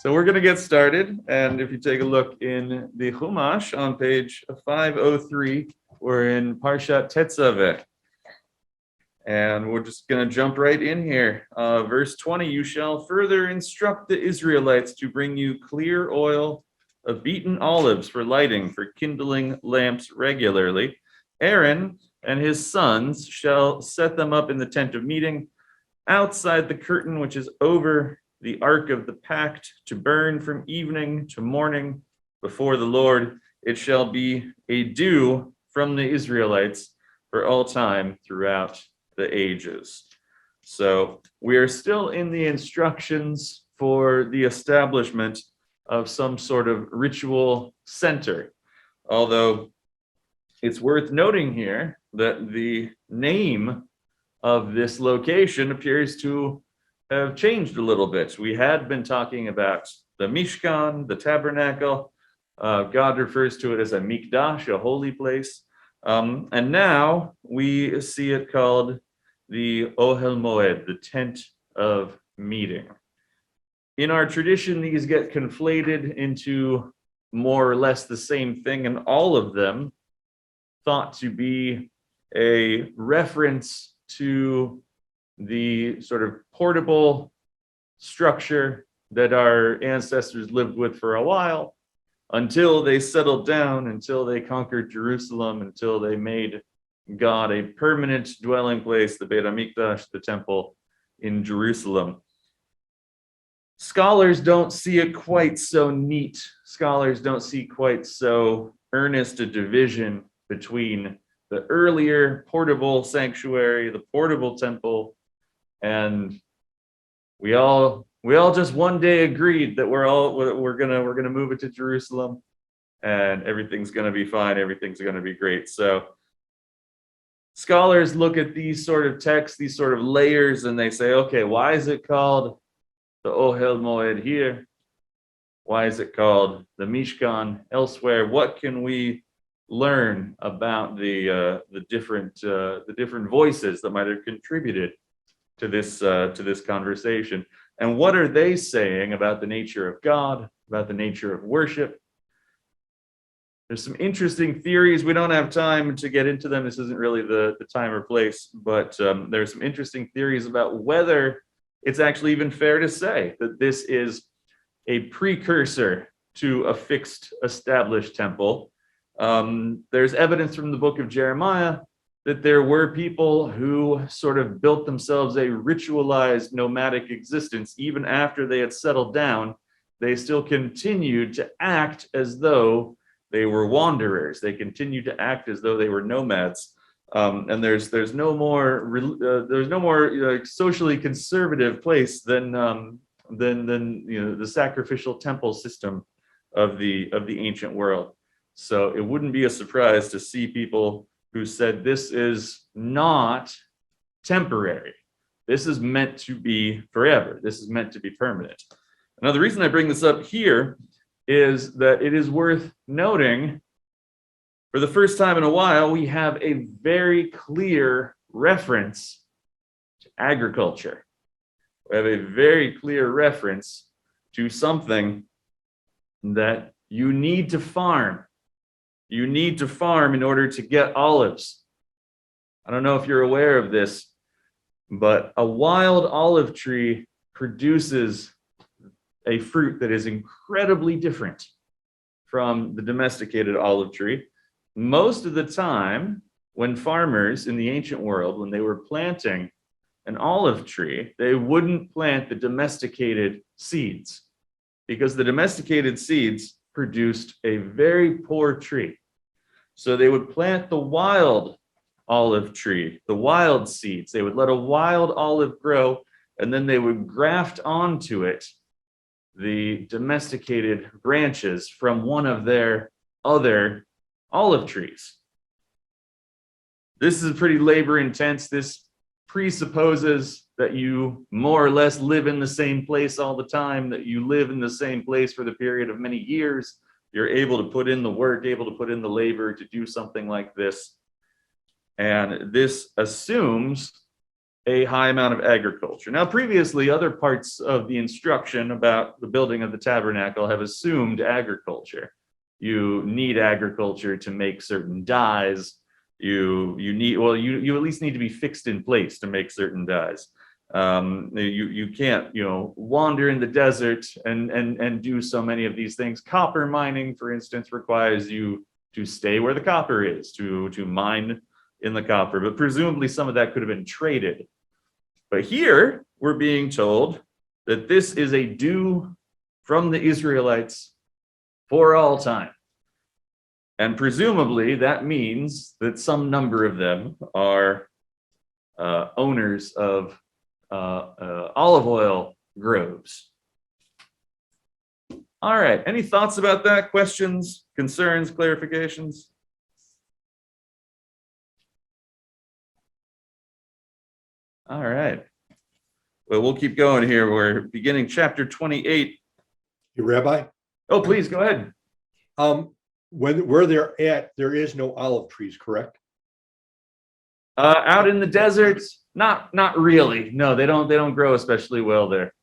So we're going to get started, and if you take a look in the Chumash on page 503, we're in Parashat Tetzaveh, and we're just going to jump right in here. Verse 20, you shall further instruct the Israelites to bring you clear oil of beaten olives for lighting, for kindling lamps regularly. Aaron and his sons shall set them up in the tent of meeting, outside the curtain which is over the ark of the pact, to burn from evening to morning before the Lord. It shall be a dew from the Israelites for all time throughout the ages. So we are still in the instructions for the establishment of some sort of ritual center, although it's worth noting here that the name of this location appears to have changed a little bit. We had been talking about the Mishkan, the Tabernacle. God refers to it as a mikdash, a holy place. And now we see it called the Ohel Moed, the tent of meeting. In our tradition, these get conflated into more or less the same thing, and all of them thought to be a reference to the sort of portable structure that our ancestors lived with for a while until they settled down, until they conquered Jerusalem, until they made God a permanent dwelling place, the Beit HaMikdash, the temple in Jerusalem. Scholars don't see it quite so neat. Scholars don't see quite so earnest a division between the earlier portable sanctuary, the portable temple, and we all just one day agreed that we're gonna move it to Jerusalem, and everything's gonna be fine, everything's gonna be great. So scholars look at these sort of texts, these sort of layers, and they say, okay, why is it called the Ohel Moed here? Why is it called the Mishkan elsewhere? What can we learn about the different voices that might have contributed to this conversation, and what are they saying about the nature of God, about the nature of worship? There's some interesting theories. We don't have time to get into them. This isn't really the time or place, but there's some interesting theories about whether it's actually even fair to say that this is a precursor to a fixed established temple. There's evidence from the book of Jeremiah that there were people who sort of built themselves a ritualized nomadic existence. Even after they had settled down, they still continued to act as though they were wanderers. They continued to act as though they were nomads. And there's no more socially conservative place than the sacrificial temple system of the ancient world. So it wouldn't be a surprise to see people who said this is not temporary. This is meant to be forever. This is meant to be permanent. Now, the reason I bring this up here is that it is worth noting, for the first time in a while, we have a very clear reference to agriculture. We have a very clear reference to something that you need to farm. You need to farm in order to get olives. I don't know if you're aware of this, but a wild olive tree produces a fruit that is incredibly different from the domesticated olive tree. Most of the time, when farmers in the ancient world, when they were planting an olive tree, they wouldn't plant the domesticated seeds, because the domesticated seeds produced a very poor tree. So they would plant the wild olive tree, the wild seeds. They would let a wild olive grow, and then they would graft onto it the domesticated branches from one of their other olive trees. This is pretty labor intense. This presupposes that you more or less live in the same place all the time, that you live in the same place for the period of many years. You're able to put in the work, able to put in the labor to do something like this. And this assumes a high amount of agriculture. Now, previously, other parts of the instruction about the building of the tabernacle have assumed agriculture. You need agriculture to make certain dyes. You at least need to be fixed in place to make certain dyes. You can't, wander in the desert and do so many of these things. Copper mining, for instance, requires you to stay where the copper is, to mine in the copper. But presumably some of that could have been traded. But here we're being told that this is a due from the Israelites for all time. And presumably that means that some number of them are owners of olive oil groves. All right, any thoughts about that? Questions, concerns, clarifications? All right. Well, we'll keep going here. We're beginning chapter 28. Hey, Rabbi? Oh, please go ahead. Where they're at, there is no olive trees, correct? Out in the deserts, not really. No, they don't grow especially well there.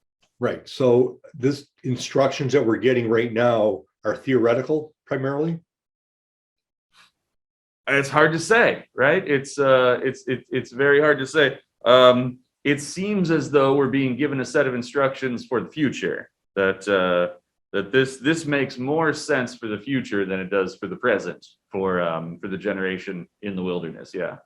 Right. So this instructions that we're getting right now are theoretical primarily. It's hard to say, right? It's very hard to say. It seems as though we're being given a set of instructions for the future, that this makes more sense for the future than it does for the present, for the generation in the wilderness. Yeah.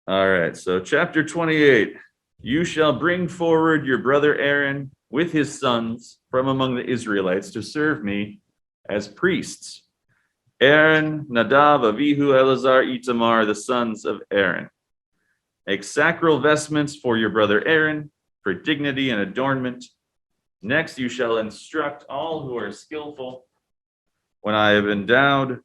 All right, so chapter 28. You shall bring forward your brother Aaron with his sons from among the Israelites to serve me as priests. Aaron, Nadab, Avihu, Eleazar, Itamar, the sons of Aaron. Make sacral vestments for your brother Aaron, for dignity and adornment. Next you shall instruct all who are skillful, whom I have endowed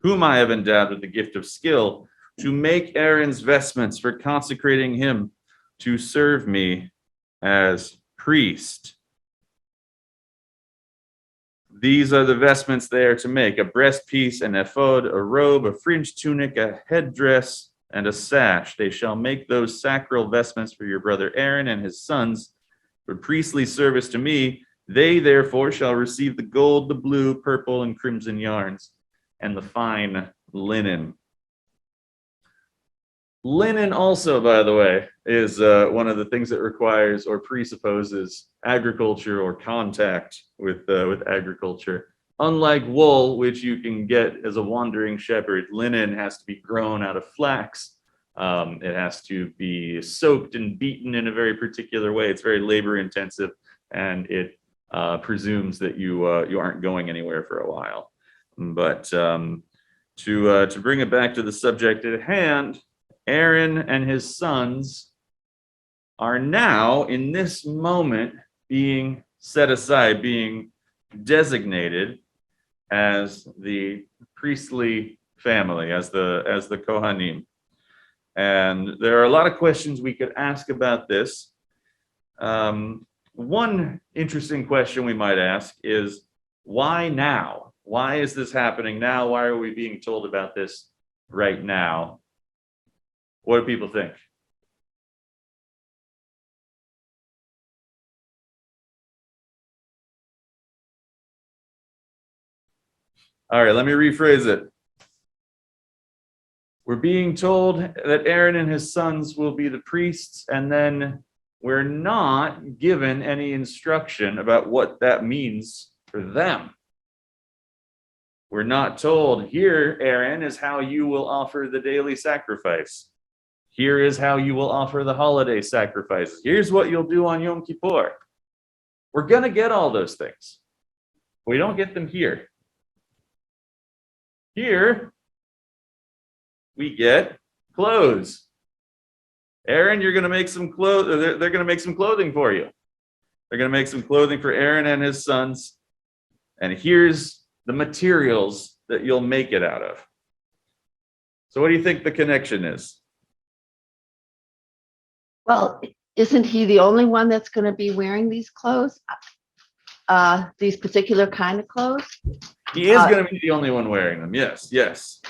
with the gift of skill, to make Aaron's vestments for consecrating him to serve me as priest. These are the vestments they are to make: a breastpiece, an ephod, a robe, a fringed tunic, a headdress, and a sash. They shall make those sacral vestments for your brother Aaron and his sons for priestly service to me. They therefore shall receive the gold, the blue, purple, and crimson yarns, and the fine linen. Linen also, by the way, is one of the things that requires or presupposes agriculture or contact with agriculture. Unlike wool, which you can get as a wandering shepherd, linen has to be grown out of flax. It has to be soaked and beaten in a very particular way. It's very labor intensive, and it presumes that you aren't going anywhere for a while. But to bring it back to the subject at hand, Aaron and his sons are now, in this moment, being set aside, being designated as the priestly family, as the Kohanim. And there are a lot of questions we could ask about this. One interesting question we might ask is, why now? Why is this happening now? Why are we being told about this right now? What do people think? All right, let me rephrase it. We're being told that Aaron and his sons will be the priests, and then we're not given any instruction about what that means for them. We're not told, here, Aaron, is how you will offer the daily sacrifice. Here is how you will offer the holiday sacrifices. Here's what you'll do on Yom Kippur. We're going to get all those things. We don't get them here. Here, we get clothes. Aaron, you're going to make some clothes. They're going to make some clothing for you. They're going to make some clothing for Aaron and his sons. And here's the materials that you'll make it out of. So what do you think the connection is? Well, isn't he the only one that's going to be wearing these clothes? These particular kind of clothes? He is going to be the only one wearing them. Yes, yes.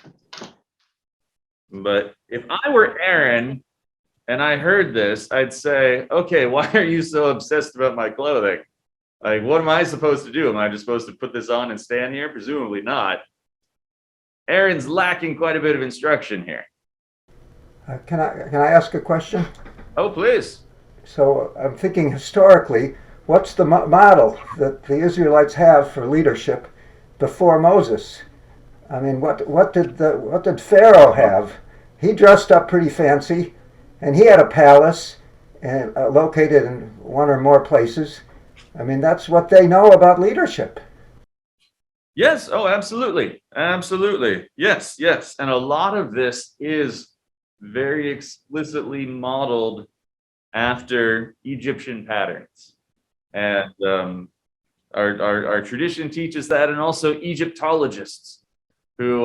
But if I were Aaron and I heard this, I'd say, okay, why are you so obsessed about my clothing? Like, what am I supposed to do? Am I just supposed to put this on and stand here? Presumably not. Aaron's lacking quite a bit of instruction here. Can I ask a question? Oh, please. So I'm thinking historically, what's the model that the Israelites have for leadership before Moses? I mean, what did Pharaoh have? He dressed up pretty fancy, and he had a palace and located in one or more places. I mean, that's what they know about leadership. Yes. Oh, absolutely. Absolutely. Yes. Yes. And a lot of this is very explicitly modeled after Egyptian patterns. And our tradition teaches that, and also Egyptologists who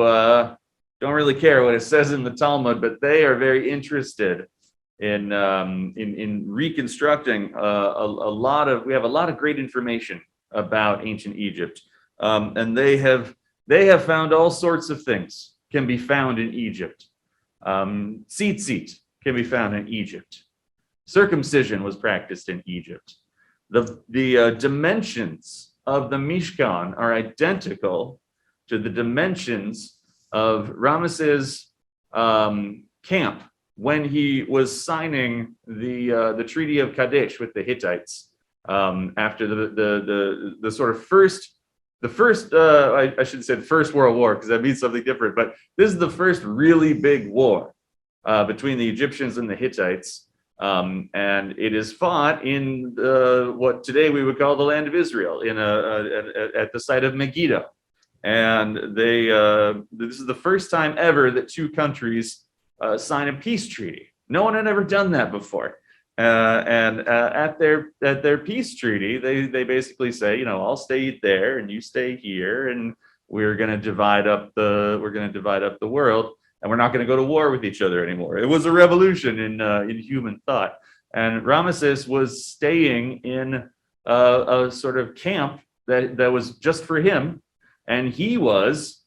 don't really care what it says in the Talmud, but they are very interested in reconstructing we have a lot of great information about ancient Egypt. And they have found all sorts of things can be found in Egypt. Tzitzit can be found in Egypt. Circumcision was practiced in Egypt. The dimensions of the Mishkan are identical to the dimensions of Ramesses' camp when he was signing the Treaty of Kadesh with the Hittites after the sort of I should say the First World War, because that means something different, but this is the first really big war between the Egyptians and the Hittites. And it is fought in what today we would call the land of Israel, at the site of Megiddo. And this is the first time ever that two countries sign a peace treaty. No one had ever done that before. And at their peace treaty, they basically say, you know, I'll stay there and you stay here, and we're going to divide up the world, and we're not going to go to war with each other anymore. It was a revolution in human thought. And Ramesses was staying in a sort of camp that was just for him, and he was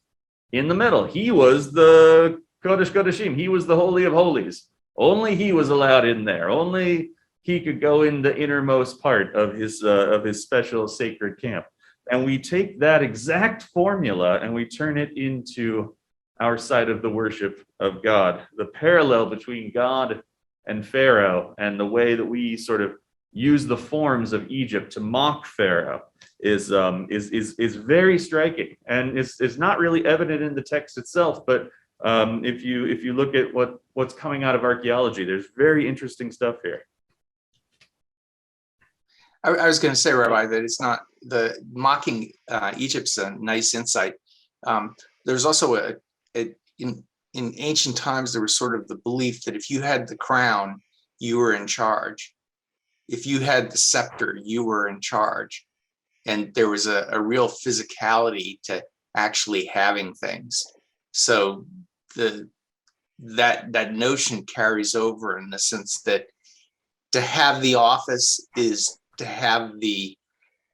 in the middle. He was the Kodesh Kodeshim. He was the Holy of Holies. Only he was allowed in there. Only he could go in the innermost part of his special sacred camp. And we take that exact formula and we turn it into our side of the worship of God. The parallel between God and Pharaoh, and the way that we sort of use the forms of Egypt to mock Pharaoh is very striking, and it's not really evident in the text itself, but if you look at what's coming out of archaeology, there's very interesting stuff here. I was going to say, Rabbi, that it's not the mocking Egypt's a nice insight. There's also in ancient times, there was sort of the belief that if you had the crown, you were in charge. If you had the scepter, you were in charge. And there was a real physicality to actually having things. So that notion carries over in the sense that to have the office is to have the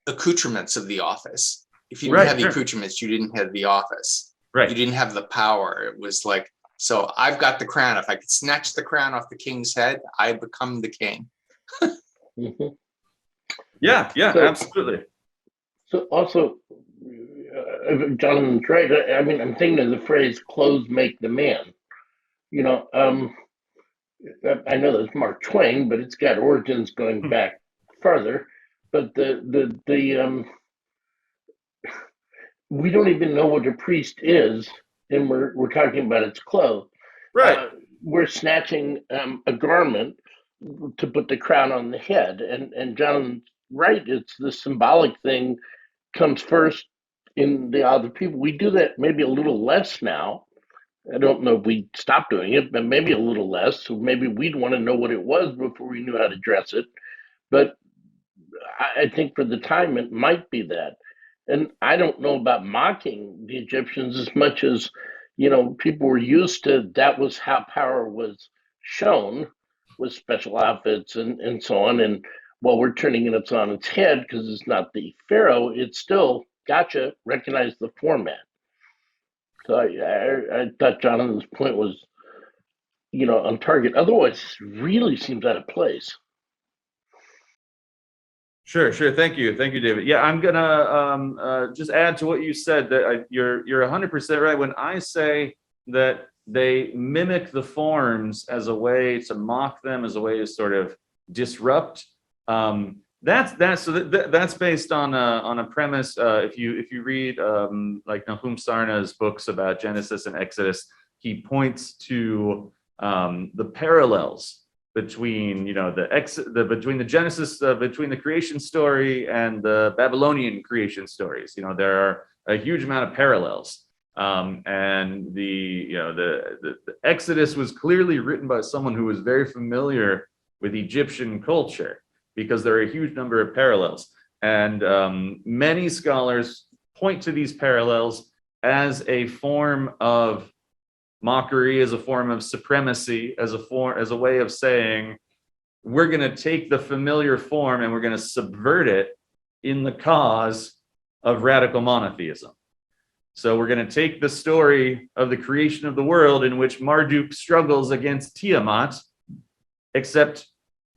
accoutrements of the office. If you didn't have the accoutrements, you didn't have the office. Right. You didn't have the power. It was like, so I've got the crown. If I could snatch the crown off the king's head, I become the king. Mm-hmm. Yeah, So, absolutely. So also, Jonathan's right. I mean, I'm thinking of the phrase "clothes make the man." You know, I know that's Mark Twain, but it's got origins going back farther. But we don't even know what a priest is, and we're talking about its clothes. Right. We're snatching a garment to put the crown on the head, and Jonathan's right. It's the symbolic thing comes first in the other people. We do that maybe a little less now. I don't know if we stopped doing it, but maybe a little less. So maybe we'd want to know what it was before we knew how to dress it. But I think for the time it might be that. And I don't know about mocking the Egyptians as much as, you know, people were used to that was how power was shown with special outfits and so on. And while we're turning it on its head because it's not the Pharaoh, it's still gotcha, recognize the format. So I thought Jonathan's point was on target. Otherwise, it really seems out of place. Sure. Thank you, David. Yeah, I'm gonna just add to what you said that you're 100% right when I say that they mimic the forms as a way to mock them, as a way to sort of disrupt. That's based on a premise. If you read like Nahum Sarna's books about Genesis and Exodus, he points to the parallels between between the Genesis, between the creation story and the Babylonian creation stories. There are a huge amount of parallels. And the Exodus was clearly written by someone who was very familiar with Egyptian culture, because there are a huge number of parallels. And many scholars point to these parallels as a form of mockery, as a form of supremacy, as a way of saying, we're going to take the familiar form and we're going to subvert it in the cause of radical monotheism. So we're going to take the story of the creation of the world, in which Marduk struggles against Tiamat, except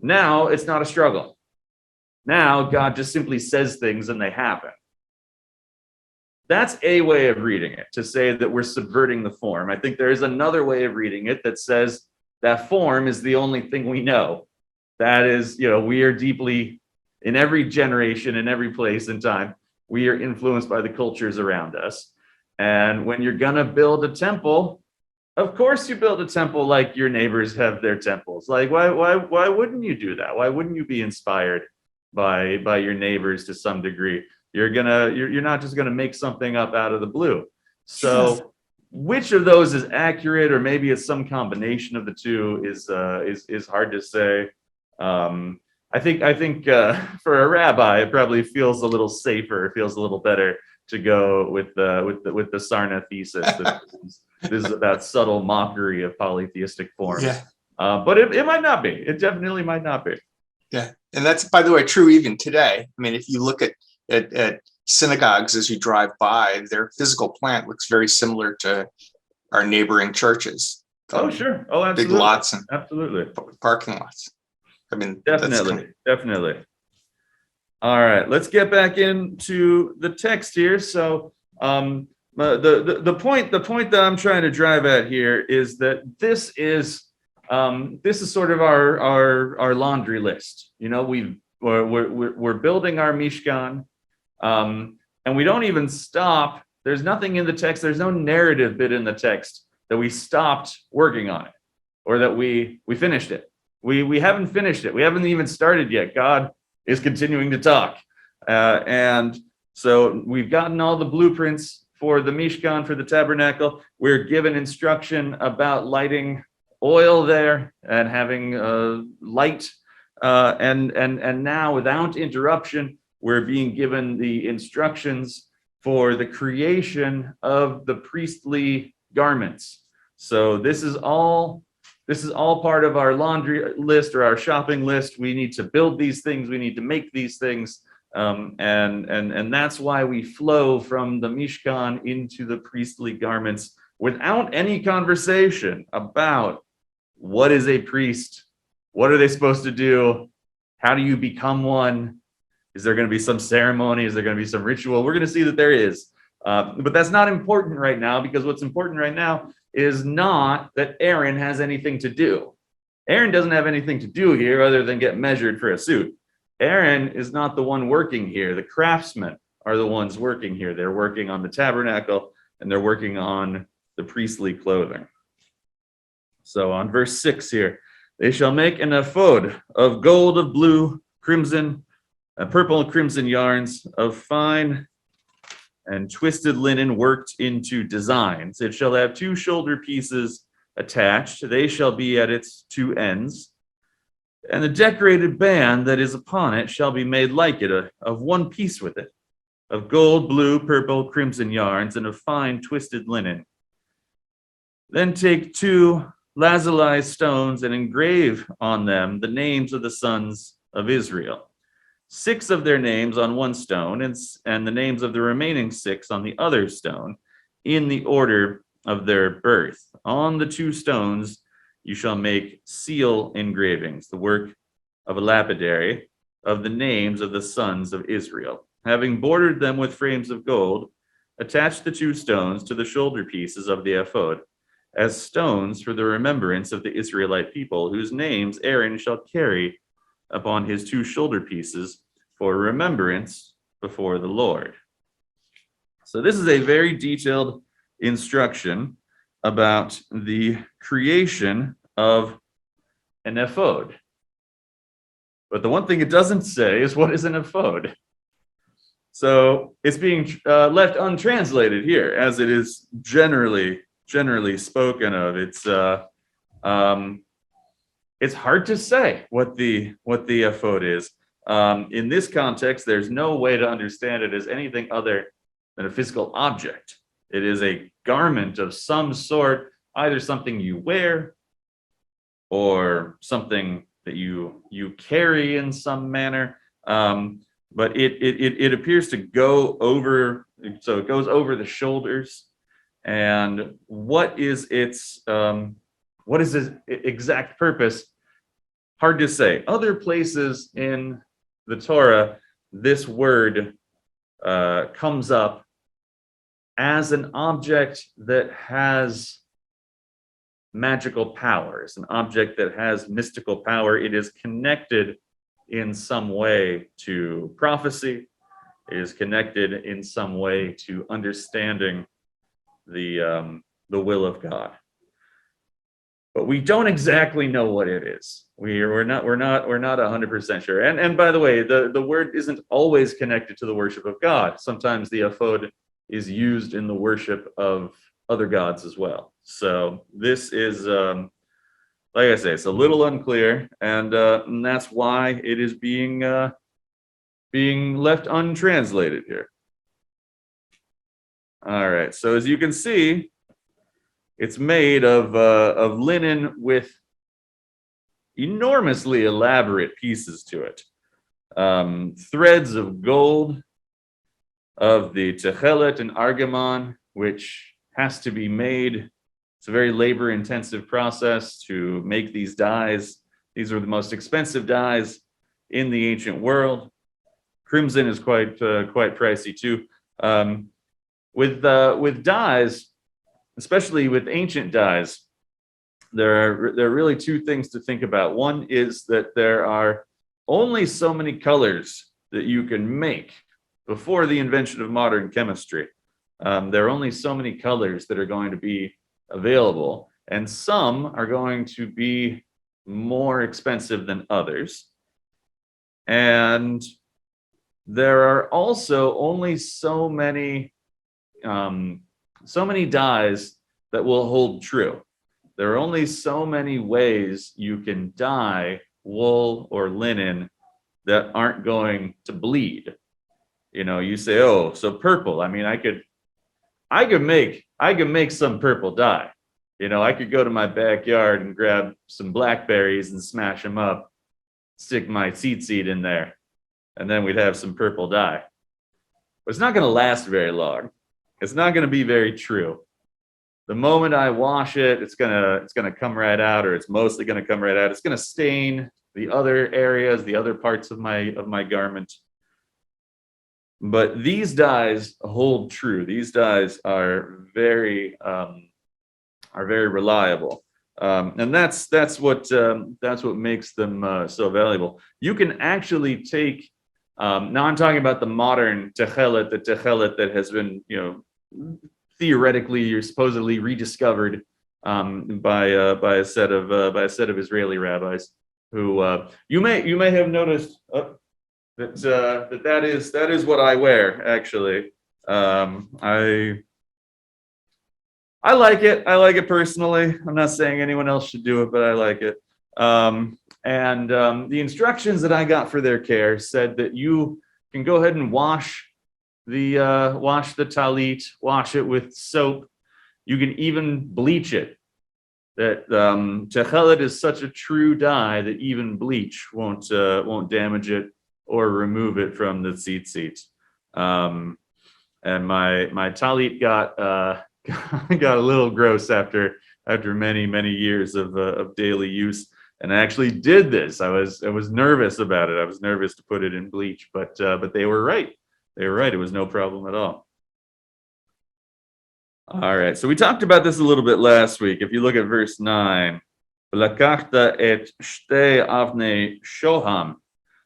now it's not a struggle. Now God just simply says things and they happen. That's a way of reading it, to say that we're subverting the form. I think there is another way of reading it that says that form is the only thing we know. That is, we are deeply, in every generation, in every place and time, we are influenced by the cultures around us. And when you're going to build a temple, of course you build a temple like your neighbors have their temples. Like, why wouldn't you do that? Why wouldn't you be inspired by your neighbors to some degree? You're not just gonna make something up out of the blue. So which of those is accurate, or maybe it's some combination of the two, is hard to say. I think for a rabbi, it probably feels a little safer, it feels a little better to go with the Sarna thesis. This is about subtle mockery of polytheistic forms. Yeah. But it might not be. It definitely might not be. Yeah, and that's, by the way, true even today. I mean, if you look at synagogues as you drive by, their physical plant looks very similar to our neighboring churches. Oh, sure. Oh, absolutely. Big lots and absolutely parking lots. I mean, definitely. All right, let's get back into the text here. So the point that I'm trying to drive at here is that this is sort of our laundry list. We're building our Mishkan, and we don't even stop. There's nothing in the text. There's no narrative bit in the text that we stopped working on it, or that we finished it. We haven't finished it. We haven't even started yet. God is continuing to talk, and so we've gotten all the blueprints for the Mishkan, for the Tabernacle. We're given instruction about lighting oil there and having light. And now, without interruption, we're being given the instructions for the creation of the priestly garments. So this is all part of our laundry list, or our shopping list. We need to build these things. We need to make these things. And that's why we flow from the Mishkan into the priestly garments without any conversation about what is a priest. What are they supposed to do? How do you become one? Is there going to be some ceremony? Is there going to be some ritual? We're going to see that there is. But that's not important right now, because what's important right now is not that Aaron has anything to do. Aaron doesn't have anything to do here other than get measured for a suit. Aaron is not the one working here. The craftsmen are the ones working here. They're working on the tabernacle, and they're working on the priestly clothing. So on verse 6 here, they shall make an ephod of gold, of blue, crimson, purple and crimson yarns, of fine and twisted linen worked into designs. It shall have 2 shoulder pieces attached. They shall be at its 2 ends. And the decorated band that is upon it shall be made like it, of one piece with it, of gold, blue, purple, crimson yarns, and of fine twisted linen. Then take 2 lazuli stones and engrave on them the names of the sons of Israel, 6 of their names on one stone, and the names of the remaining 6 on the other stone, in the order of their birth. On the 2 stones you shall make seal engravings, the work of a lapidary, of the names of the sons of Israel. Having bordered them with frames of gold, attach the 2 stones to the shoulder pieces of the ephod, as stones for the remembrance of the Israelite people, whose names Aaron shall carry upon his 2 shoulder pieces for remembrance before the Lord. So this is a very detailed instruction about the creation of an ephod. But the one thing it doesn't say is what is an ephod. So it's being left untranslated here, as it is generally spoken of. It's hard to say what the ephod is. In this context, there's no way to understand it as anything other than a physical object. It is a garment of some sort, either something you wear or something that you carry in some manner. But it appears to go over, so it goes over the shoulders. And what is its exact purpose? Hard to say. Other places in the Torah, this word comes up as an object that has magical powers, an object that has mystical power. It is connected in some way to prophecy. It is connected in some way to understanding the will of God. But we don't exactly know what it is. We're not 100% sure. And by the way, the word isn't always connected to the worship of God. Sometimes the ephod is used in the worship of other gods as well. So this is, like I say, it's a little unclear, and that's why it is being left untranslated here. All right. So as you can see, it's made of linen with enormously elaborate pieces to it. Threads of gold, of the techelet and argamon, which has to be made. It's a very labor-intensive process to make these dyes. These are the most expensive dyes in the ancient world. Crimson is quite pricey too. With dyes, especially with ancient dyes, there are really 2 things to think about. One is that there are only so many colors that you can make before the invention of modern chemistry. There are only so many colors that are going to be available, and some are going to be more expensive than others. And there are also only so many dyes that will hold true. There are only so many ways you can dye wool or linen that aren't going to bleed. You say, oh, so purple. I mean, I could make some purple dye. I could go to my backyard and grab some blackberries and smash them up, stick my seed in there, and then we'd have some purple dye. But it's not going to last very long. It's not going to be very true. The moment I wash it, it's gonna come right out, or it's mostly going to come right out. It's going to stain the other areas, the other parts of my garment. But these dyes hold true. These dyes are very reliable, and that's what makes them so valuable. You can actually take. Now I'm talking about the modern techelet, the techelet that has been, theoretically, you're supposedly rediscovered by a set of Israeli rabbis who you may have noticed. That is what I wear, actually. I like it. I like it personally. I'm not saying anyone else should do it, but I like it. And the instructions that I got for their care said that you can go ahead and wash the talit, wash it with soap. You can even bleach it. That techelet is such a true dye that even bleach won't damage it or remove it from the tzitzit. And my talit got a little gross after after many years of daily use, and I actually did this. I was nervous about it. I was nervous to put it in bleach, but they were right. They were right. It was no problem at all. All right, so we talked about this a little bit last week. If you look at verse 9, Lakachta et shte avnei shoham.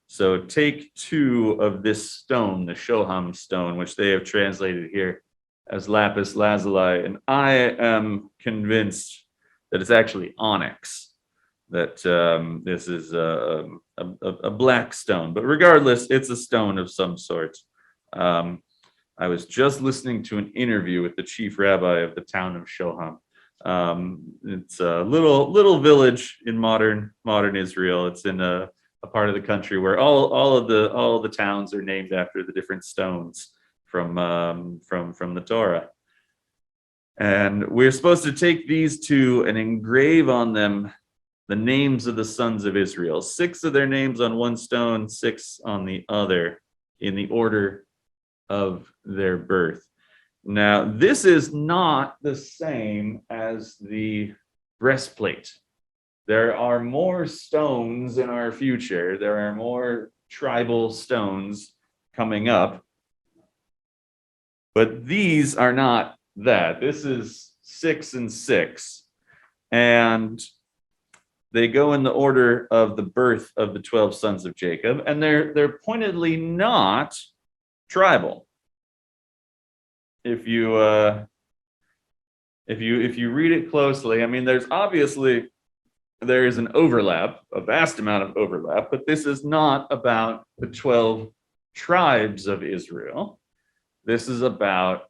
So take 2 of this stone, the shoham stone, which they have translated here as lapis lazuli, and I am convinced that it's actually onyx, that this is a black stone, but regardless, it's a stone of some sort. I was just listening to an interview with the chief rabbi of the town of Shoham. It's a little village in modern Israel. It's in a part of the country where all of the towns are named after the different stones from the Torah. And we're supposed to take these 2 and engrave on them the names of the sons of Israel. 6 of their names on one stone, 6 on the other, in the order of their birth. Now, this is not the same as the breastplate. There are more stones in our future. There are more tribal stones coming up. But these are not that. This is 6 and 6. And they go in the order of the birth of the 12 sons of Jacob, and they're pointedly not tribal. If you read it closely, I mean, there is an overlap, a vast amount of overlap, but this is not about the 12 tribes of Israel. This is about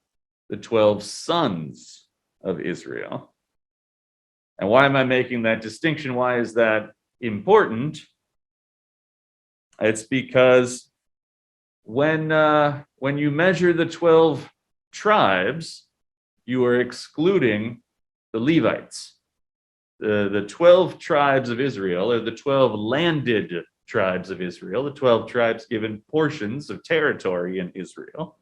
the 12 sons of Israel. And why am I making that distinction? Why is that important? It's because when you measure the 12 tribes, you are excluding the Levites. The 12 tribes of Israel are the 12 landed tribes of Israel, the 12 tribes given portions of territory in Israel.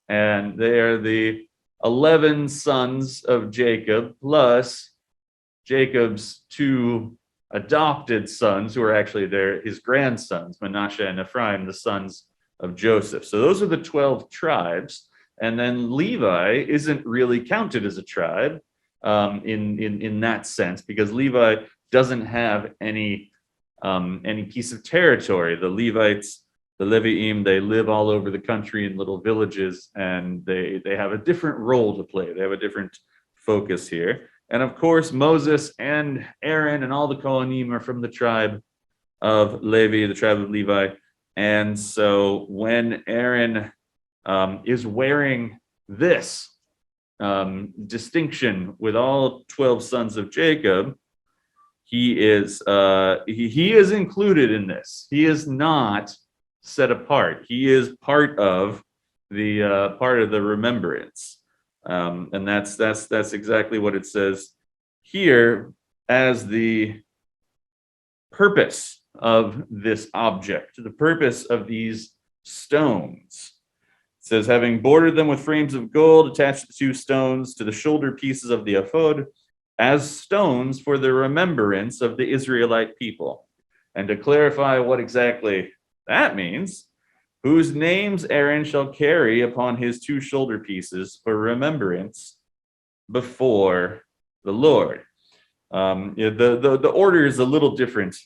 And they are the 11 sons of Jacob, plus Jacob's 2 adopted sons, who are actually his grandsons, Manasseh and Ephraim, the sons of Joseph. So those are the 12 tribes. And then Levi isn't really counted as a tribe in that sense, because Levi doesn't have any piece of territory. The Levites, the Leviim, they live all over the country in little villages, and they have a different role to play. They have a different focus here. And of course, Moses and Aaron and all the Kohanim are from the tribe of Levi, the tribe of Levi. And so when Aaron is wearing this distinction with all 12 sons of Jacob, he is included in this. He is not set apart. He is part of the remembrance. And that's exactly what it says here as the purpose of this object, the purpose of these stones. It says, having bordered them with frames of gold, attached the 2 stones to the shoulder pieces of the ephod as stones for the remembrance of the Israelite people. And to clarify what exactly that means, whose names Aaron shall carry upon his 2 shoulder pieces for remembrance before the Lord. The order is a little different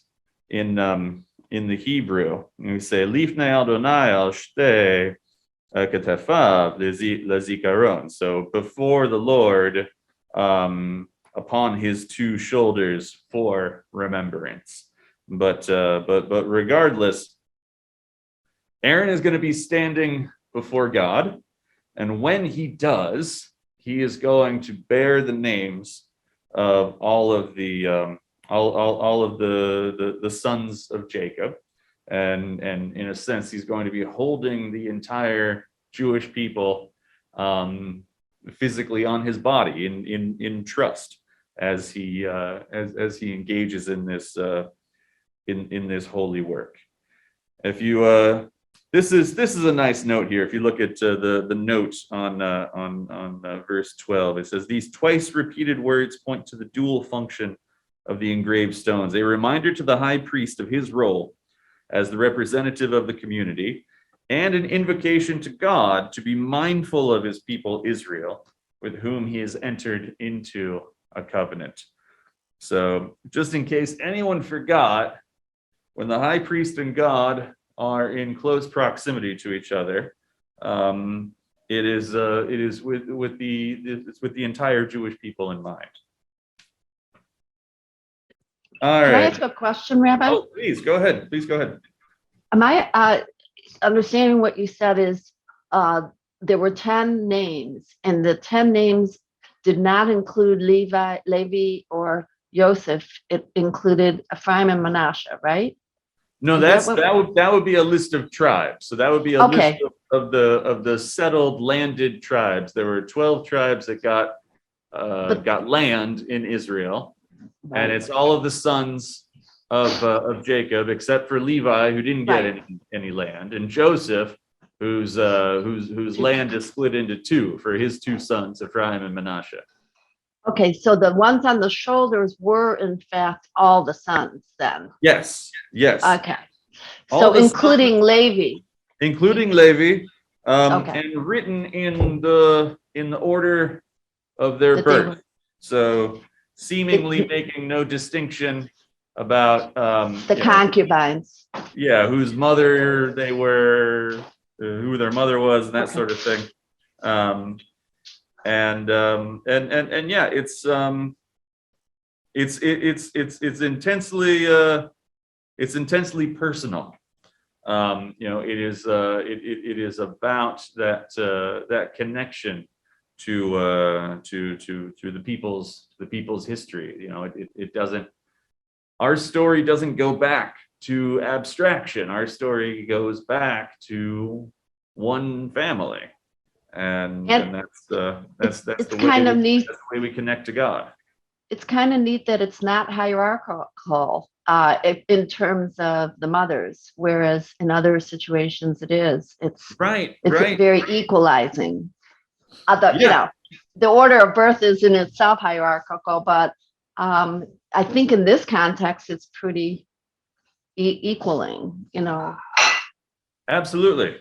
in the Hebrew. We say Lifnei Adonai al shtei katafav lezikaron. So before the Lord, upon his 2 shoulders for remembrance. But regardless, Aaron is going to be standing before God, and when he does, he is going to bear the names of all of the sons of Jacob, and in a sense, he's going to be holding the entire Jewish people physically on his body in trust as he engages in this holy work. If you This is a nice note here. If you look at the note on verse 12, it says these twice repeated words point to the dual function of the engraved stones, a reminder to the high priest of his role as the representative of the community, and an invocation to God to be mindful of his people Israel, with whom he has entered into a covenant. So just in case anyone forgot, when the high priest and God are in close proximity to each other, it is with the entire Jewish people in mind. All Can I right. ask a question, Rabbi? Oh, please go ahead. Please go ahead. Am I understanding what you said is there were 10 names, and the 10 names did not include Levi, or Joseph. It included Ephraim and Manasseh, right? No, Is that that would be a list of tribes. So that would be a Okay. list of the settled landed tribes. There were 12 tribes that got land in Israel, and it's all of the sons of Jacob, except for Levi, who didn't get Right. any land, and Joseph, whose land is split into two for his two sons, Ephraim and Manasseh. Okay, so the ones on the shoulders were in fact all the sons then. Yes, yes. Okay. All So the including Levi. including Levi, Okay. and written in the order of their That they birth. So seemingly making no distinction about The concubines. whose mother they were, who their mother was, and that Okay. sort of thing. And yeah, it's intensely personal. It is about that connection to the people's history. It doesn't. Our story doesn't go back to abstraction. Our story goes back to one family, and that's the kind of neat. that's the way we connect to God. It's kind of neat that it's not hierarchical in terms of the mothers, whereas in other situations it is. It's Right. very equalizing. The order of birth is in itself hierarchical, but I think in this context it's pretty equaling. Absolutely.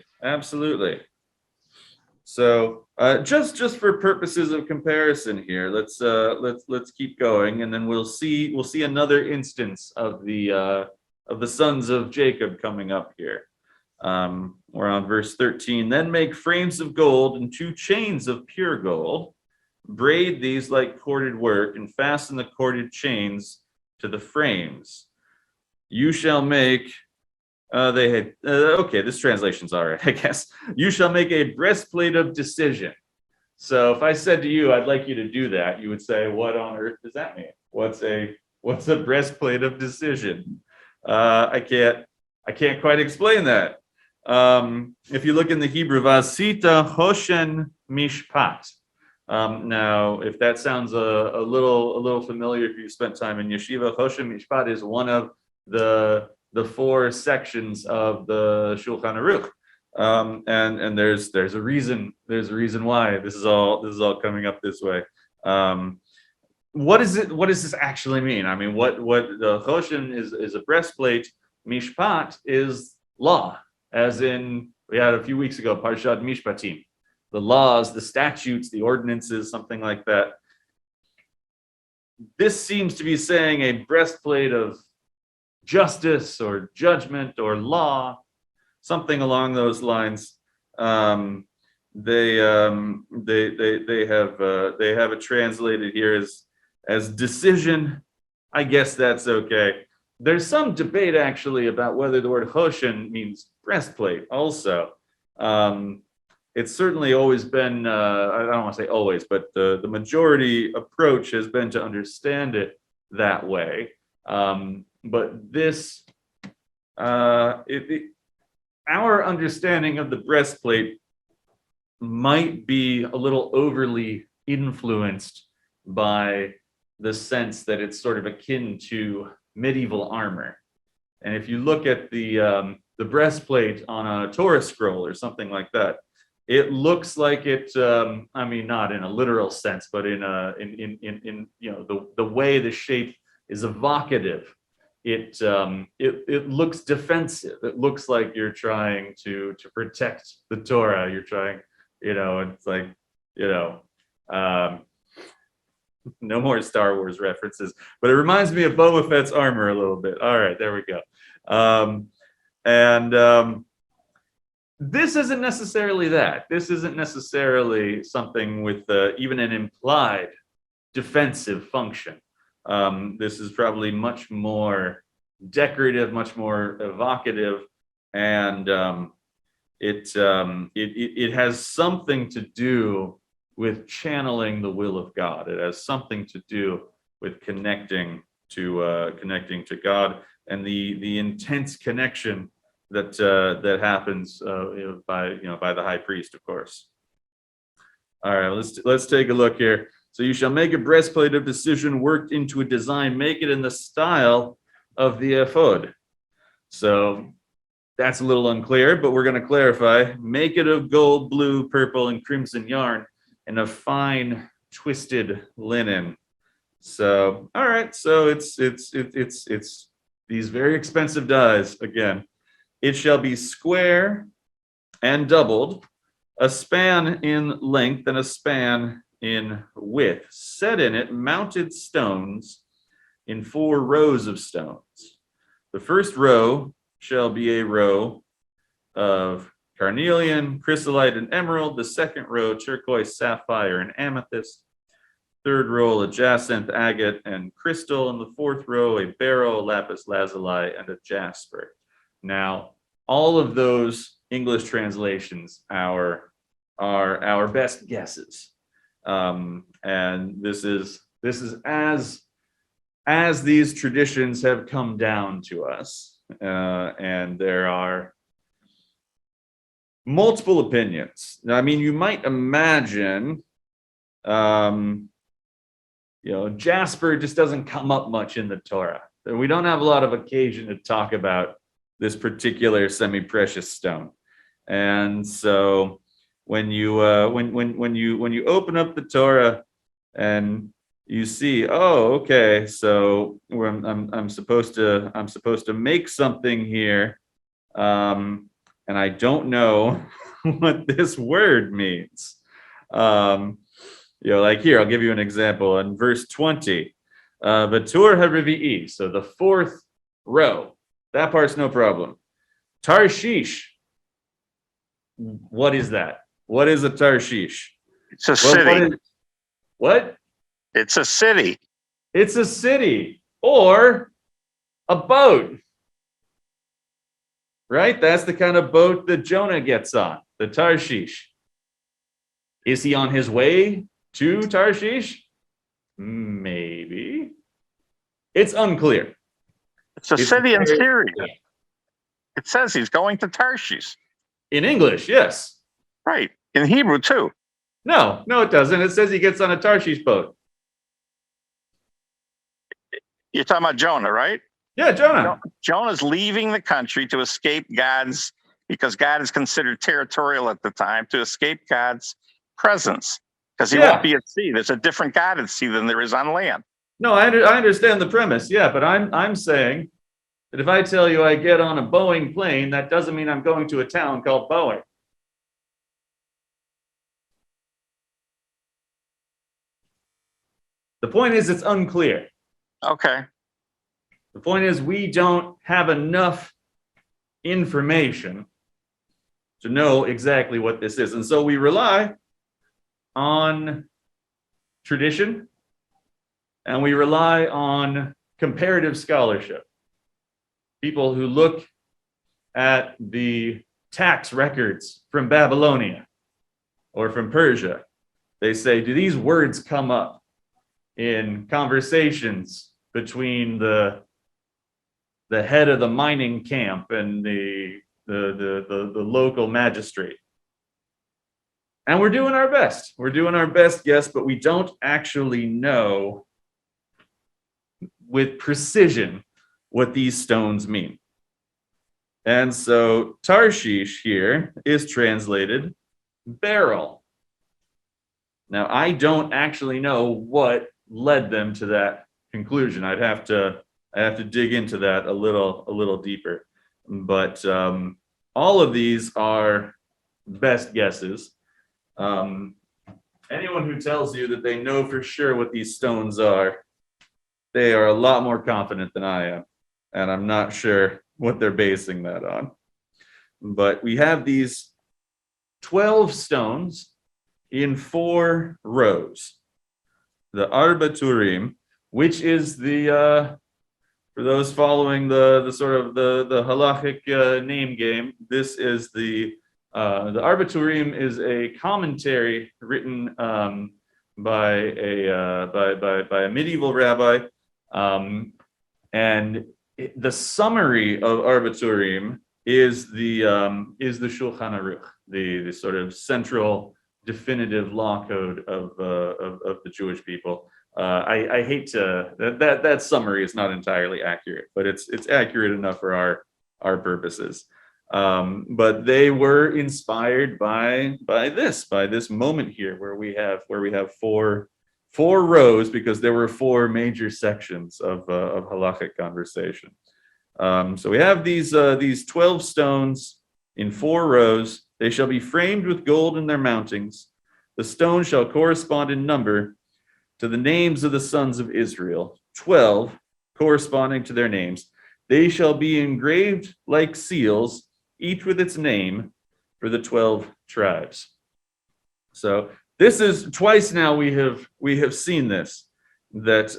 So just for purposes of comparison here, let's keep going, and then we'll see another instance of the sons of Jacob coming up here. We're on verse 13. Then make frames of gold and 2 chains of pure gold. Braid these like corded work and fasten the corded chains to the frames. You shall make. This translation's all right, I guess. You shall make a breastplate of decision. So if I said to you, I'd like you to do that, you would say, what on earth does that mean? What's a breastplate of decision? I can't quite explain that. If you look in the Hebrew, Vasita Hoshen Mishpat. Now, if that sounds a little familiar, if you spent time in yeshiva, Hoshen Mishpat is one of the 4 sections of the Shulchan Aruch, and there's a reason why this is all coming up this way. What does this actually mean? I mean, what the Choshen is a breastplate. Mishpat is law, as in we had a few weeks ago, Parashat Mishpatim, the laws, the statutes, the ordinances, something like that. This seems to be saying a breastplate of justice or judgment or law, something along those lines. They have it translated here as decision. I guess that's okay. There's some debate actually about whether the word Hoshen means breastplate also. It's certainly always been, I don't want to say always, but the majority approach has been to understand it that way. But this, our understanding of the breastplate might be a little overly influenced by the sense that it's sort of akin to medieval armor. And if you look at the the breastplate on a Torah scroll or something like that. It looks like it. I mean, not in a literal sense, but in the way the shape is evocative. It looks defensive. It looks like you're trying to protect the Torah. You're trying, it's like, no more Star Wars references, but it reminds me of Boba Fett's armor a little bit. All right, there we go. This isn't necessarily that. This isn't necessarily something with even an implied defensive function. This is probably much more decorative, much more evocative, and it has something to do with channeling the will of God. It has something to do with connecting to God and the intense connection that happens by the high priest, of course. All right, let's take a look here. So you shall make a breastplate of precision worked into a design. Make it in the style of the ephod. So that's a little unclear, but we're going to clarify. Make it of gold, blue, purple, and crimson yarn, and of fine twisted linen. So all right, so it's these very expensive dyes again. It shall be square and doubled, a span in length and a span in width. Set in it mounted stones in 4 rows of stones. The first row shall be a row of carnelian, chrysolite, and emerald. The second row, turquoise, sapphire, and amethyst. Third row, a jacinth, agate, and crystal. And the fourth row, a beryl, lapis lazuli, and a jasper. Now, all of those English translations are our best guesses, and this is as these traditions have come down to us, and there are multiple opinions. Now, I mean, you might imagine, jasper just doesn't come up much in the Torah. We don't have a lot of occasion to talk about this particular semi-precious stone, and so when you open up the Torah and you see, oh, okay, so I'm supposed to make something here, and I don't know what this word means. Like here, I'll give you an example. In verse 20, Batur HaRevi'i, so the 4th row. That part's no problem. Tarshish. What is that? What is a Tarshish? It's a city. What? It's a city. It's a city or a boat. Right? That's the kind of boat that Jonah gets on, the Tarshish. Is he on his way to Tarshish? Maybe. It's unclear. It's a city in Syria. It says he's going to Tarshish. In English, yes. Right. In Hebrew, too. No, it doesn't. It says he gets on a Tarshish boat. You're talking about Jonah, right? Yeah, Jonah. Jonah's leaving the country to escape because God is considered territorial at the time, to escape God's presence. Because he won't be at sea. There's a different God at sea than there is on land. No, I understand the premise. Yeah, but I'm saying that if I tell you I get on a Boeing plane, that doesn't mean I'm going to a town called Boeing. The point is, it's unclear. Okay. The point is, we don't have enough information to know exactly what this is. And so we rely on tradition, and we rely on comparative scholarship. People who look at the tax records from Babylonia or from Persia, they say, do these words come up in conversations between the head of the mining camp and the local magistrate? And we're doing our best. We're doing our best guess, but we don't actually know with precision what these stones mean. And so Tarshish here is translated barrel. Now, I don't actually know what led them to that conclusion. I'd have to dig into that a little deeper. But all of these are best guesses. Anyone who tells you that they know for sure what these stones are, they are a lot more confident than I am. And I'm not sure what they're basing that on. But we have these 12 stones in 4 rows. The Arba Turim, which is the, for those following the sort of the halachic name game, this is the Arba Turim is a commentary written by a medieval rabbi, and the summary of Arba Turim is the Shulchan Aruch, the sort of central definitive law code of the Jewish people. I hate to that summary is not entirely accurate, but it's accurate enough for our purposes. But they were inspired by this moment here where we have four rows, because there were 4 major sections of halachic conversation. So we have these 12 stones in 4 rows. They shall be framed with gold in their mountings. The stones shall correspond in number to the names of the sons of Israel, 12 corresponding to their names. They shall be engraved like seals, each with its name, for the 12 tribes. So this is twice now we have seen this, that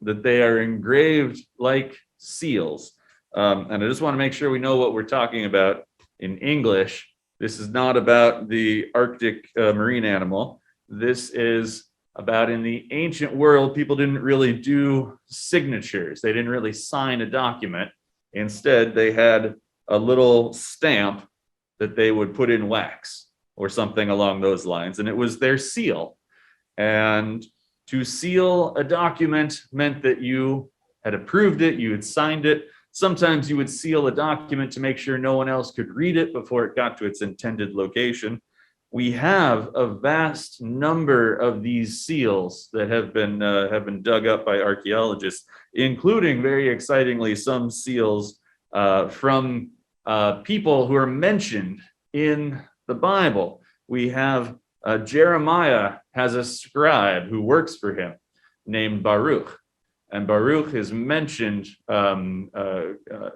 they are engraved like seals. And I just want to make sure we know what we're talking about in English. This is not about the Arctic marine animal. This is about, in the ancient world, people didn't really do signatures. They didn't really sign a document. Instead, they had a little stamp that they would put in wax or something along those lines, and it was their seal. And to seal a document meant that you had approved it, you had signed it. Sometimes you would seal a document to make sure no one else could read it before it got to its intended location. We have a vast number of these seals that have been dug up by archaeologists, including, very excitingly, some seals from people who are mentioned in the Bible. We have Jeremiah has a scribe who works for him named Baruch. And Baruch is mentioned.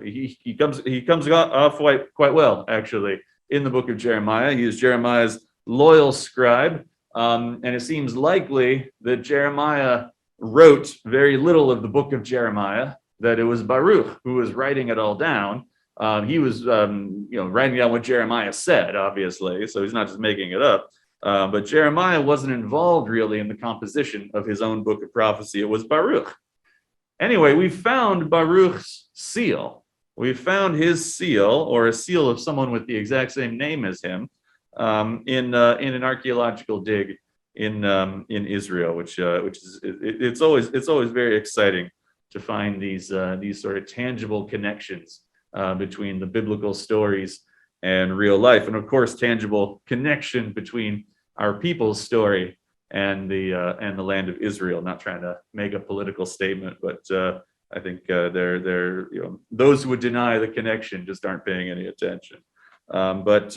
He comes off quite well, actually, in the book of Jeremiah. He is Jeremiah's loyal scribe, and it seems likely that Jeremiah wrote very little of the book of Jeremiah, that it was Baruch who was writing it all down. He was writing down what Jeremiah said, obviously, so he's not just making it up. But Jeremiah wasn't involved really in the composition of his own book of prophecy. It was Baruch. Anyway, we found Baruch's seal. We found his seal, or a seal of someone with the exact same name as him, in an archaeological dig in Israel, which is it's always very exciting to find these sort of tangible connections between the biblical stories and real life, and of course tangible connection between our people's story and the land of Israel. Not trying to make a political statement, but I think they're those who would deny the connection just aren't paying any attention. But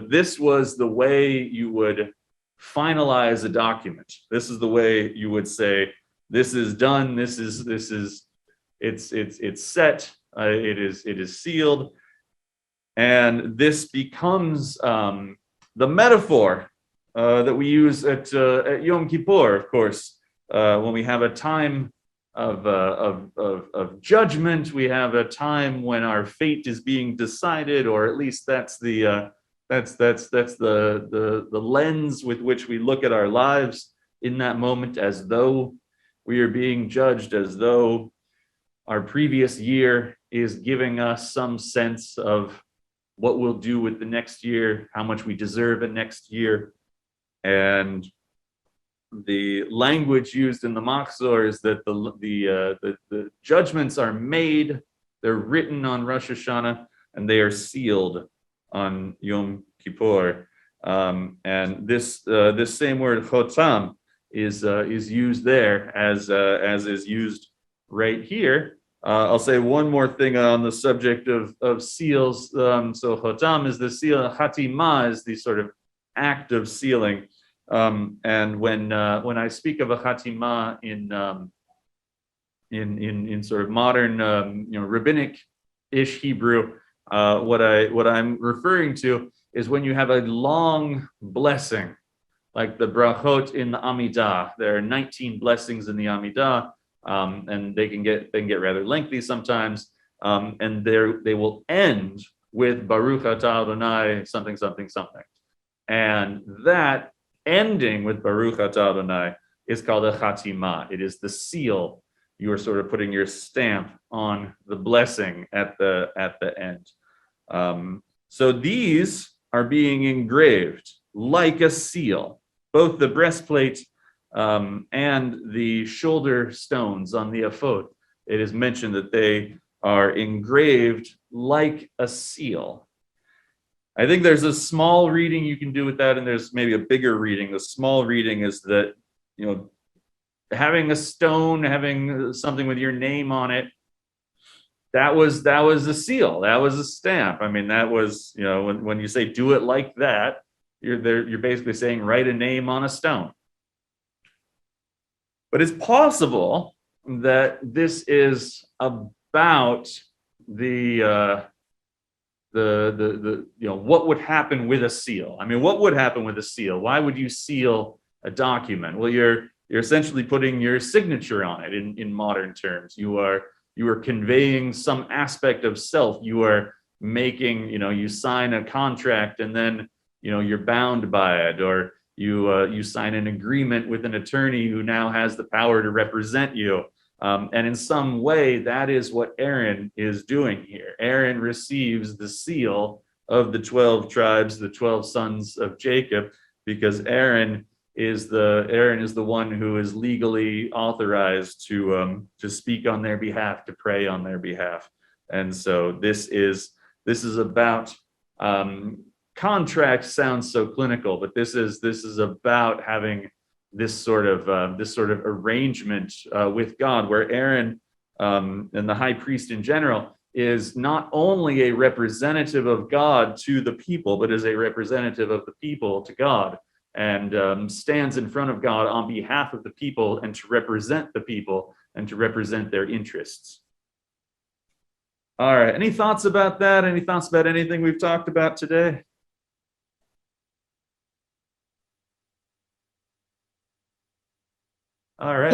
this was the way you would finalize a document. This is the way you would say, this is done. This is it's set. It is sealed, and this becomes the metaphor that we use at Yom Kippur, of course, when we have a time of judgment. We have a time when our fate is being decided, or at least that's the lens with which we look at our lives in that moment, as though we are being judged, as though our previous year is giving us some sense of what we'll do with the next year, how much we deserve a next year. And the language used in the Machzor is that the judgments are made, they're written on Rosh Hashanah, and they are sealed on Yom Kippur. And this same word chotam is used there as is used right here. I'll say one more thing on the subject of seals. So chotam is the seal, chatima is the sort of act of sealing. And when I speak of a chatima in sort of modern rabbinic-ish Hebrew, what I'm referring to is when you have a long blessing, like the brachot in the Amidah. There are 19 blessings in the Amidah, and they can get rather lengthy sometimes, and they will end with Baruch atah Adonai something something something, and that ending with Baruch atah Adonai is called a chatima. It is the seal. You are sort of putting your stamp on the blessing at the end. So these are being engraved like a seal. Both the breastplate and the shoulder stones on the ephod, it is mentioned that they are engraved like a seal. I think there's a small reading you can do with that, and there's maybe a bigger reading. The small reading is that, having a stone, having something with your name on it, that was a seal. That was a stamp. I mean, that was, when you say do it like that, you're basically saying write a name on a stone. But it's possible that this is about the what would happen with a seal. I mean, what would happen with a seal? Why would you seal a document? Well, you're essentially putting your signature on it in modern terms. You are conveying some aspect of self. You are making, you sign a contract and then, you're bound by it, or you sign an agreement with an attorney who now has the power to represent you. And in some way, that is what Aaron is doing here. Aaron receives the seal of the 12 tribes, the 12 sons of Jacob, because Aaron is the one who is legally authorized to speak on their behalf, to pray on their behalf. And so this is about contract sounds so clinical, but this is about having this sort of arrangement with God, where Aaron and the high priest in general is not only a representative of God to the people, but is a representative of the people to God, and stands in front of God on behalf of the people and to represent the people and to represent their interests. All right, any thoughts about that? Any thoughts about anything we've talked about today? All right.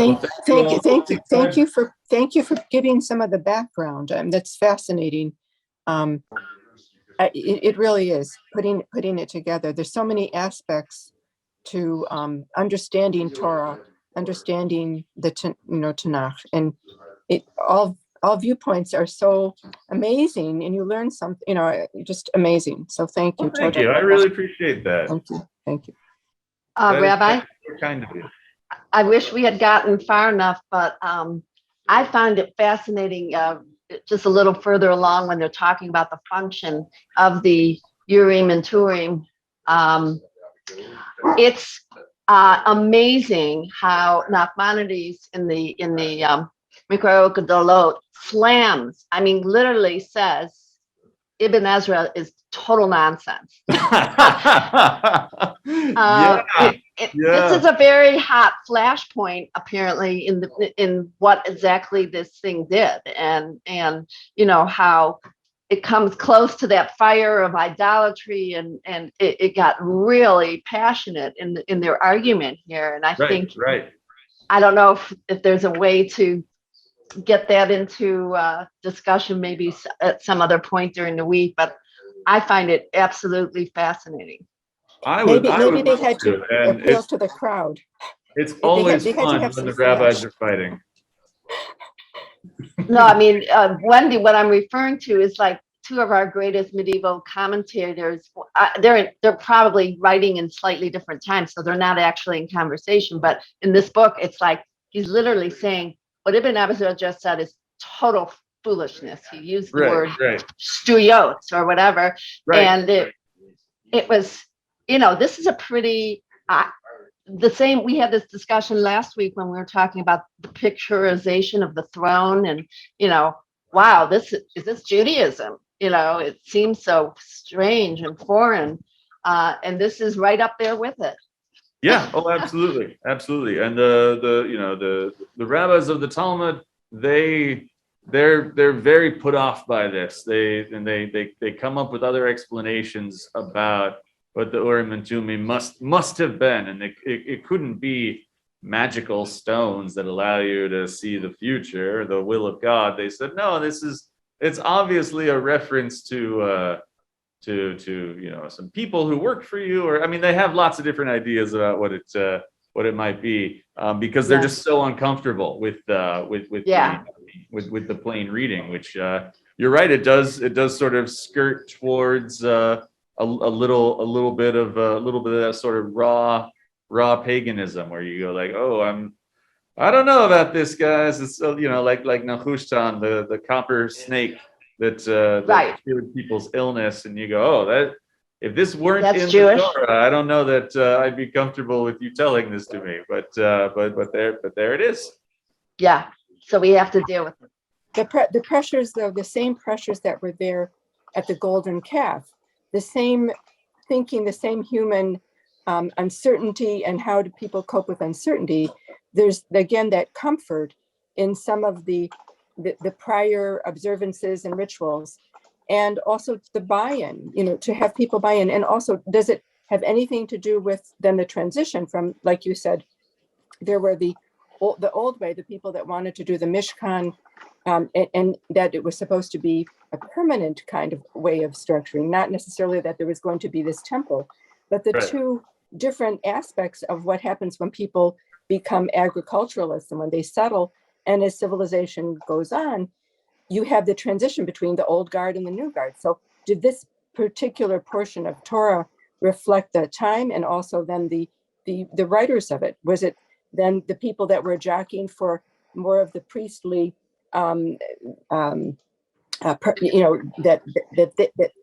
Thank you for giving some of the background. That's fascinating. It really is putting it together. There's so many aspects to understanding Torah, understanding the Tanakh, and all viewpoints are so amazing, and you learn something. Just amazing. So thank you. Well, thank you. I really appreciate that. Thank you. Rabbi, Kind of you. I wish we had gotten far enough, but I find it fascinating just a little further along when they're talking about the function of the Urim and Turim. It's amazing how Nachmanides in the Mikra Gedolot slams, literally says Ibn Ezra is total nonsense. This is a very hot flashpoint, apparently, in what exactly this thing did, and how it comes close to that fire of idolatry, and it got really passionate in their argument here. And I think I don't know if there's a way to get that into discussion maybe at some other point during the week, but I find it absolutely fascinating. Maybe they had to appeal to the crowd. It's always fun when the rabbis are fighting. No, Wendy, what I'm referring to is like two of our greatest medieval commentators. They're probably writing in slightly different times, so they're not actually in conversation. But in this book, it's like he's literally saying what Ibn Ezra just said is total foolishness. He used the Right, word right, stuyot or whatever. right. And it was, this is a pretty, the same, we had this discussion last week when we were talking about the picturization of the throne and, wow, is this Judaism? It seems so strange and foreign. And this is right up there with it. Yeah. Oh, absolutely, absolutely. And the rabbis of the Talmud, they're very put off by this. They come up with other explanations about what the Urim and Thummim must have been, and it couldn't be magical stones that allow you to see the future, the will of God. They said, no, it's obviously a reference to some people who work for you, or they have lots of different ideas about what it might be, because they're just so uncomfortable with the plain reading, which you're right, it does sort of skirt towards a little bit of that sort of raw paganism, where you go like, oh, I don't know about this, guys. It's like Nehushtan, the copper snake that cured people's illness, and you go, oh, that if this weren't That's in Jewish. the Torah, I don't know that I'd be comfortable with you telling this to me. But there it is. Yeah. So we have to deal with it. The pressures, though, the same pressures that were there at the golden calf, the same thinking, the same human uncertainty, and how do people cope with uncertainty. There's, again, that comfort in some of the prior observances and rituals, and also the buy-in, to have people buy in. And also, does it have anything to do with then the transition from, like you said, there were the old way, the people that wanted to do the Mishkan, and that it was supposed to be a permanent kind of way of structuring, not necessarily that there was going to be this temple, but the two different aspects of what happens when people become agriculturalists and when they settle, and as civilization goes on, you have the transition between the old guard and the new guard. So did this particular portion of Torah reflect the time, and also then the writers of it? Was it then the people that were jockeying for more of the priestly, that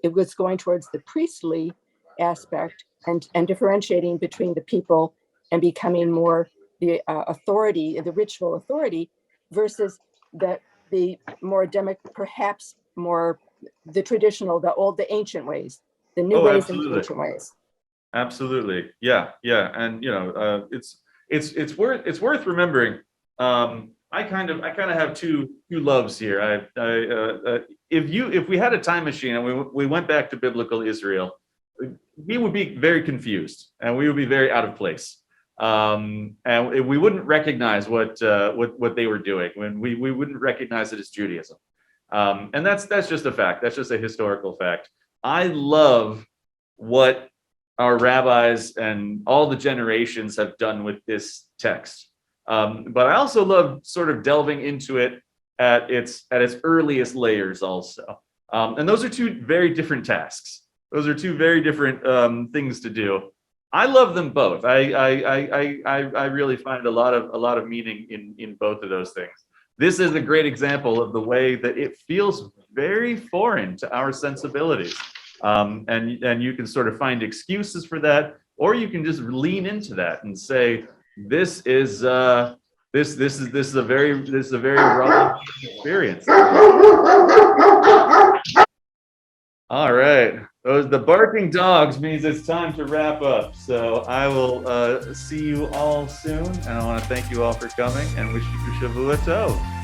it was going towards the priestly aspect and differentiating between the people and becoming more the authority, the ritual authority, versus the more perhaps more the traditional, the ancient ways, the new ways and the ancient ways. Absolutely. Yeah. And it's worth remembering. I kind of have two loves here. If we had a time machine and we went back to biblical Israel, we would be very confused and we would be very out of place. And we wouldn't recognize what they were doing, when we wouldn't recognize it as Judaism. And that's just a fact. That's just a historical fact. I love what our rabbis and all the generations have done with this text. But I also love sort of delving into it at its earliest layers also. And those are two very different tasks. Those are two very different things to do. I love them both. I really find a lot of meaning in both of those things. This is a great example of the way that it feels very foreign to our sensibilities. And you can sort of find excuses for that, or you can just lean into that and say, this is a very raw experience. All right, the barking dogs means it's time to wrap up. So I will see you all soon, and I want to thank you all for coming and wish you Hashavua Tov.